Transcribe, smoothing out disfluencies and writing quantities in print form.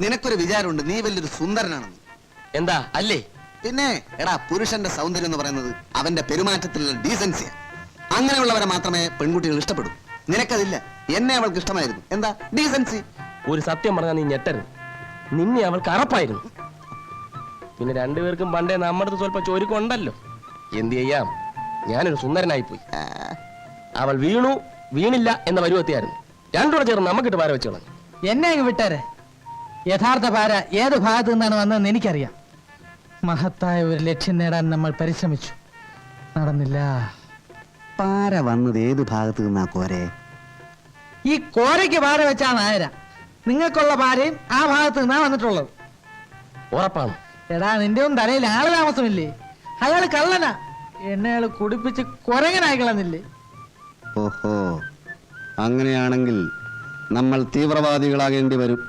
നിനക്കൊരു വിചാരമുണ്ട് നീ വലിയൊരു സുന്ദരനാണെന്ന്. എന്താ അല്ലേ? പിന്നെ എടാ, പുരുഷന്റെ സൗന്ദര്യം എന്ന് പറയുന്നത് അവന്റെ പെരുമാറ്റത്തിലുള്ള ഡീസൻസിയാ. അങ്ങനെയുള്ളവരെ മാത്രമേ പെൺകുട്ടികൾ ഇഷ്ടപ്പെടൂ. നിനക്കതില്ല. എന്നെ അവൾക്ക് ഇഷ്ടമായിരുന്നു. എന്താ ഡീസൻസി? ഒരു സത്യം പറഞ്ഞാൽ നീ ഞെട്ടരുത്. നിന്നെ അവൾക്ക് അറപ്പായിരുന്നു. പിന്നെ രണ്ടുപേർക്കും പണ്ടേ നമ്മുടെ സ്വല്പം ചോരിക്കൊണ്ടല്ലോ. എന്ത് ചെയ്യാം, ഞാനൊരു സുന്ദരനായി പോയി. അവൾ വീണു വീണില്ല എന്ന പരുവത്തിയായിരുന്നു. രണ്ടുകൂടെ ചേർന്ന് നമുക്കിട്ട് പാര വെച്ചോളാം. എന്നെ അങ്ങ് വിട്ടേരെ. യഥാർത്ഥ പാര ഏത് ഭാഗത്തു നിന്നാണ് വന്നതെന്ന് എനിക്കറിയാം. മഹത്തായ ഒരു ലക്ഷ്യം നേടാൻ നമ്മൾ പരിശ്രമിച്ചു, നടന്നില്ല. പാര വന്നത് ഏത് ഭാഗത്ത് നിന്നാ കോരെ? ഈ കോരയ്ക്ക് പാര വെച്ചാ നായര. നിങ്ങൾക്കുള്ള പാരയും ആ ഭാഗത്ത് നിന്നാ വന്നിട്ടുള്ളത്. ഉറപ്പാണ്? എടാ, നിന്റെ ഒന്നും തലയിൽ ആള് താമസമില്ലേ? അയാള് കള്ളനാ. എന്നെ അയാൾ കുടിപ്പിച്ച് കൊരങ്ങനായി കളഞ്ഞില്ലേ? ഓഹോ, അങ്ങനെയാണെങ്കിൽ നമ്മൾ തീവ്രവാദികളാകേണ്ടി വരും.